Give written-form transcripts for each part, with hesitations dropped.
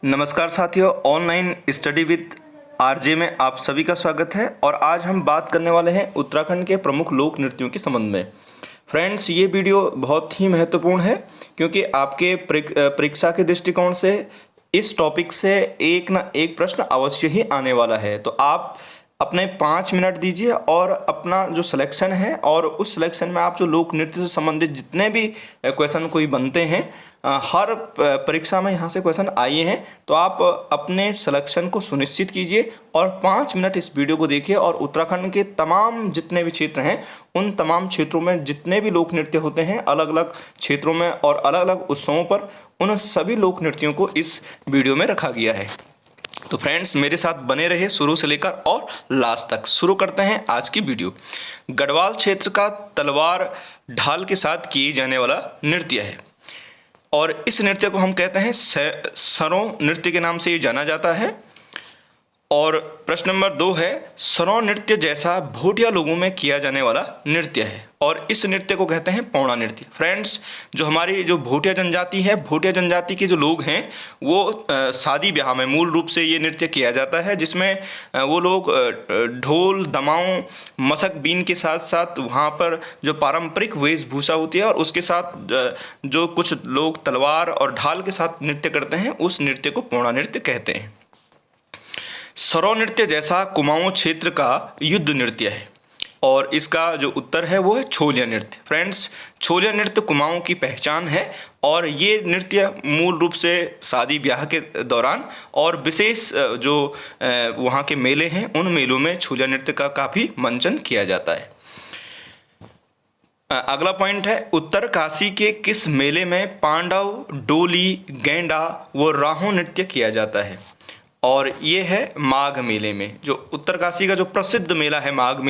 नमस्कार साथियों, online study with RJ में आप सभी का स्वागत है। और आज हम बात करने वाले हैं उत्तराखंड के प्रमुख लोक नृत्यों के संबंध में। फ्रेंड्स, ये वीडियो बहुत ही महत्वपूर्ण है क्योंकि आपके परीक्षा के दृष्टिकोण से इस टॉपिक से एक ना एक प्रश्न अवश्य ही आने वाला है। तो आप अपने 5 मिनट दीजिए और अपना जो सिलेक्शन है, और उस सिलेक्शन में आप जो लोक नृत्य से संबंधित जितने भी क्वेश्चन कोई बनते हैं, हर परीक्षा में यहाँ से क्वेश्चन आए हैं, तो आप अपने सिलेक्शन को सुनिश्चित कीजिए और 5 मिनट इस वीडियो को देखिए। और उत्तराखंड के तमाम जितने भी क्षेत्र हैं, उन तमाम क्षेत्रों में जितने भी लोक नृत्य होते हैं अलग अलग क्षेत्रों में और अलग अलग उत्सवों पर, उन सभी लोक नृत्यों को इस वीडियो में रखा गया है। तो फ्रेंड्स, मेरे साथ बने रहे शुरू से लेकर और लास्ट तक। शुरू करते हैं आज की वीडियो। गढ़वाल क्षेत्र का तलवार ढाल के साथ किए जाने वाला नृत्य है और इस नृत्य को हम कहते हैं सरों नृत्य के नाम से ये जाना जाता है। और प्रश्न नंबर 2 है, सरों नृत्य जैसा भोटिया लोगों में किया जाने वाला नृत्य है और इस नृत्य को कहते हैं पौड़ा नृत्य। फ्रेंड्स, जो हमारी जो भोटिया जनजाति है, भोटिया जनजाति के जो लोग हैं वो शादी ब्याह में मूल रूप से ये नृत्य किया जाता है, जिसमें वो लोग ढोल दमाऊं मसक बीन के साथ साथ वहाँ पर जो पारंपरिक वेशभूषा होती है और उसके साथ जो कुछ लोग तलवार और ढाल के साथ नृत्य करते हैं, उस नृत्य को पौड़ा नृत्य कहते हैं। सरो नृत्य जैसा कुमाऊं क्षेत्र का युद्ध नृत्य है और इसका जो उत्तर है वो है छोलिया नृत्य। फ्रेंड्स, छोलिया नृत्य कुमाऊं की पहचान है और ये नृत्य मूल रूप से शादी ब्याह के दौरान और विशेष जो वहाँ के मेले हैं, उन मेलों में छोलिया नृत्य का काफ़ी मंचन किया जाता है। अगला पॉइंट है, उत्तर काशी के किस मेले में पांडव, डोली, गेंडा व राहों नृत्य किया जाता है? और ये है माघ मेले में। जो उत्तरकाशी का जो प्रसिद्ध मेला है माघ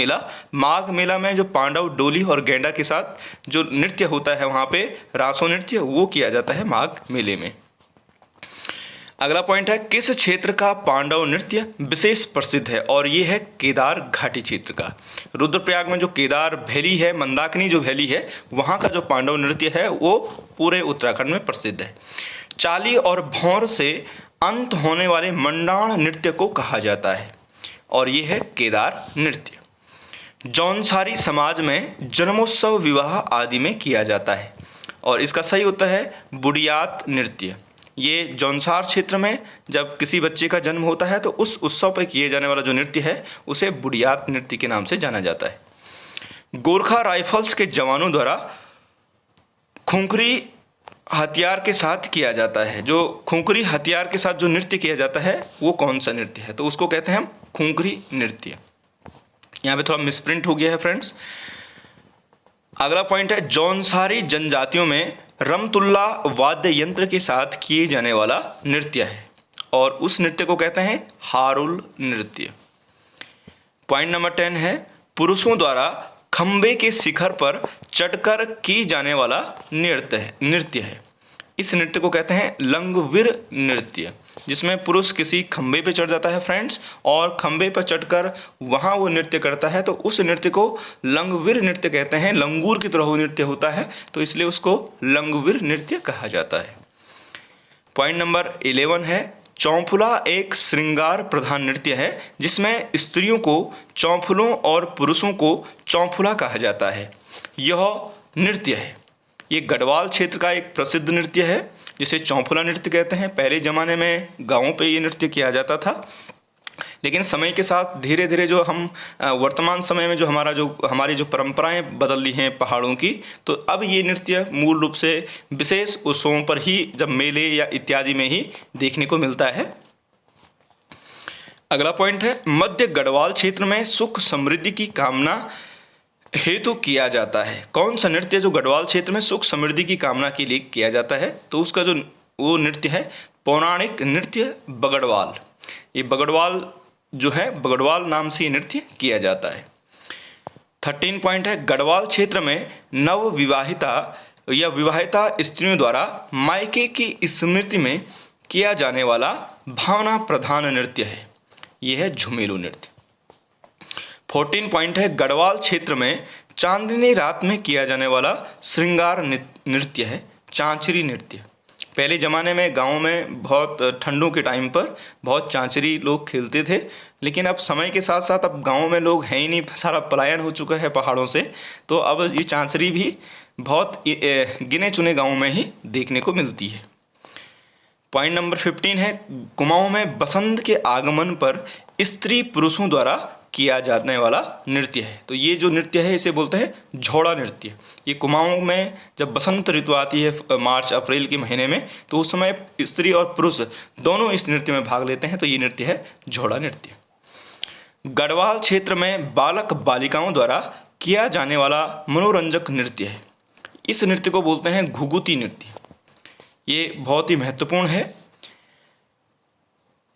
मेला में जो पांडव, डोली और गेंडा के साथ जो नृत्य होता है वहाँ पे रासो नृत्य, वो किया जाता है माघ मेले में। अगला पॉइंट है, किस क्षेत्र का पांडव नृत्य विशेष प्रसिद्ध है? और ये है केदार घाटी क्षेत्र का। रुद्रप्रयाग में जो केदार वैली है, मंदाकिनी जो वैली है, वहाँ का जो पांडव नृत्य है वो पूरे उत्तराखंड में प्रसिद्ध है। चाली और भौर से अंत होने वाले मंडाण नृत्य को कहा जाता है और ये है केदार नृत्य। जौनसारी समाज में जन्मोत्सव, विवाह आदि में किया जाता है और इसका सही उत्तर है बुडियात नृत्य। ये जौनसार क्षेत्र में जब किसी बच्चे का जन्म होता है तो उस उत्सव पर किए जाने वाला जो नृत्य है उसे बुडियात नृत्य के नाम से जाना जाता है। गोरखा राइफल्स के जवानों द्वारा खुंखरी हथियार के साथ किया जाता है। जो खुंखरी हथियार के साथ जो नृत्य किया जाता है वो कौन सा नृत्य है? तो उसको कहते हैं हम खुंखरी नृत्य। यहाँ पे थोड़ा मिसप्रिंट हो गया है फ्रेंड्स। अगला पॉइंट है, जौनसारी जनजातियों में रमतुल्ला वाद्य यंत्र के साथ किए जाने वाला नृत्य है और उस नृत्य को कहते हैं हारुल नृत्य। पॉइंट नंबर 10 है, पुरुषों द्वारा खंबे के शिखर पर चढ़कर की जाने वाला नृत्य है। इस नृत्य को कहते हैं लंगवीर नृत्य, जिसमें पुरुष किसी खंबे पे चढ़ जाता है फ्रेंड्स और खंबे पर चढ़कर वहाँ वो नृत्य करता है, तो उस नृत्य को लंगवीर नृत्य कहते हैं। लंगूर की तरह वो नृत्य होता है तो इसलिए उसको लंगवीर नृत्य कहा जाता है। पॉइंट नंबर 11 है, चौफुला एक श्रृंगार प्रधान नृत्य है जिसमें स्त्रियों को चौफुलों और पुरुषों को चौफुला कहा जाता है। यह नृत्य है, ये गढ़वाल क्षेत्र का एक प्रसिद्ध नृत्य है जिसे चौफुला नृत्य कहते हैं। पहले ज़माने में गाँवों पे ये नृत्य किया जाता था, लेकिन समय के साथ धीरे धीरे जो हम वर्तमान समय में जो हमारी जो परंपराएं बदल ली हैं पहाड़ों की, तो अब ये नृत्य मूल रूप से विशेष उत्सवों पर ही, जब मेले या इत्यादि में ही देखने को मिलता है। अगला पॉइंट है, मध्य गढ़वाल क्षेत्र में सुख समृद्धि की कामना हेतु किया जाता है। कौन सा नृत्य जो गढ़वाल क्षेत्र में सुख समृद्धि की कामना के लिए किया जाता है? तो उसका जो वो नृत्य है पौराणिक नृत्य बगड़वाल। ये बगड़वाल जो है, बगड़वाल नाम से ये नृत्य किया जाता है। 13 पॉइंट है, गढ़वाल क्षेत्र में नव विवाहिता या विवाहिता स्त्रियों द्वारा मायके की स्मृति में किया जाने वाला भावना प्रधान नृत्य है। यह है झुमेलू नृत्य। 14 पॉइंट है, गढ़वाल क्षेत्र में चांदनी रात में किया जाने वाला श्रृंगार नृत्य है चांचरी नृत्य। पहले ज़माने में गाँव में बहुत ठंडों के टाइम पर बहुत चांचरी लोग खेलते थे, लेकिन अब समय के साथ साथ अब गाँव में लोग हैं ही नहीं, सारा पलायन हो चुका है पहाड़ों से, तो अब ये चांचरी भी बहुत गिने चुने गाँव में ही देखने को मिलती है। पॉइंट नंबर 15 है, कुमाऊं में बसंत के आगमन पर स्त्री पुरुषों द्वारा किया जाने वाला नृत्य है। तो ये जो नृत्य है इसे बोलते हैं झोड़ा नृत्य। ये कुमाऊं में जब बसंत ऋतु आती है मार्च अप्रैल के महीने में, तो उस समय स्त्री और पुरुष दोनों इस नृत्य में भाग लेते हैं, तो ये नृत्य है झोड़ा नृत्य। गढ़वाल क्षेत्र में बालक बालिकाओं द्वारा किया जाने वाला मनोरंजक नृत्य है। इस नृत्य को बोलते हैं घुघुती नृत्य। ये बहुत ही महत्वपूर्ण है।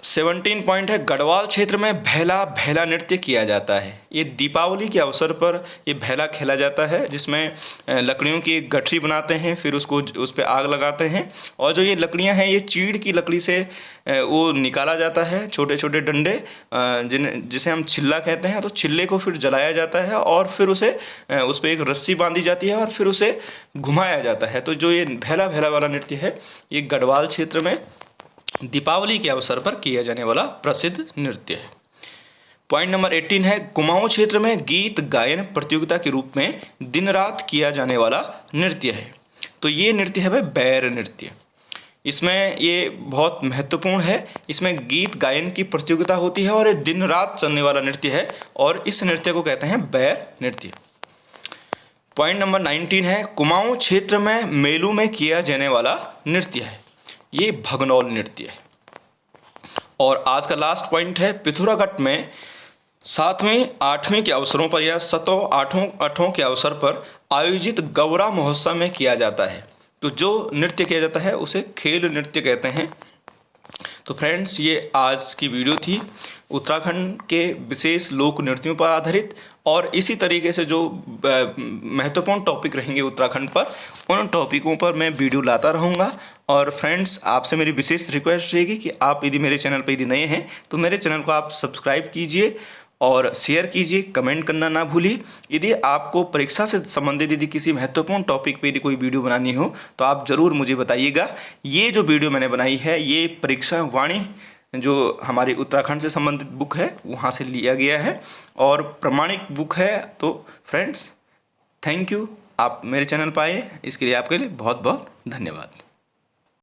17 पॉइंट है, गढ़वाल क्षेत्र में भैला भैला नृत्य किया जाता है। ये दीपावली के अवसर पर ये भैला खेला जाता है, जिसमें लकड़ियों की एक गठरी बनाते हैं, फिर उसको उस पर आग लगाते हैं, और जो ये लकड़ियां हैं ये चीड़ की लकड़ी से वो निकाला जाता है, छोटे छोटे डंडे जिसे हम छिल्ला कहते हैं। तो छिल्ले को फिर जलाया जाता है और फिर उसे उस पर एक रस्सी बांधी जाती है और फिर उसे घुमाया जाता है। तो जो ये भैला भैला वाला नृत्य है ये गढ़वाल क्षेत्र में दीपावली के अवसर पर किया जाने वाला प्रसिद्ध नृत्य है। पॉइंट नंबर 18 है, कुमाऊं क्षेत्र में गीत गायन प्रतियोगिता के रूप में दिन रात किया जाने वाला नृत्य है। तो ये नृत्य है बैर नृत्य। इसमें ये बहुत महत्वपूर्ण है। इसमें गीत गायन की प्रतियोगिता होती है और ये दिन रात चलने वाला नृत्य है, और इस नृत्य को कहते हैं बैर नृत्य। पॉइंट नंबर 19 है, कुमाऊं क्षेत्र में मेलों में किया जाने वाला नृत्य है। ये भगनौल नृत्य है। और आज का लास्ट पॉइंट है, पिथौरागढ़ में 7वें 8वें के अवसरों पर या 7वें 8वें के अवसर पर आयोजित गौरा महोत्सव में किया जाता है। तो जो नृत्य किया जाता है उसे खेल नृत्य कहते हैं। तो फ्रेंड्स, ये आज की वीडियो थी उत्तराखंड के विशेष लोक नृत्यों पर आधारित, और इसी तरीके से जो महत्वपूर्ण टॉपिक रहेंगे उत्तराखंड पर, उन टॉपिकों पर मैं वीडियो लाता रहूँगा। और फ्रेंड्स, आपसे मेरी विशेष रिक्वेस्ट रहेगी कि आप यदि मेरे चैनल पर यदि नए हैं तो मेरे चैनल को आप सब्सक्राइब कीजिए और शेयर कीजिए, कमेंट करना ना भूलिए। यदि आपको परीक्षा से संबंधित यदि किसी महत्वपूर्ण टॉपिक पे यदि कोई वीडियो बनानी हो तो आप ज़रूर मुझे बताइएगा। ये जो वीडियो मैंने बनाई है ये परीक्षा वाणी जो हमारी उत्तराखंड से संबंधित बुक है वहाँ से लिया गया है और प्रमाणिक बुक है। तो फ्रेंड्स, थैंक यू, आप मेरे चैनल पर आए, इसके लिए आपके लिए बहुत बहुत धन्यवाद।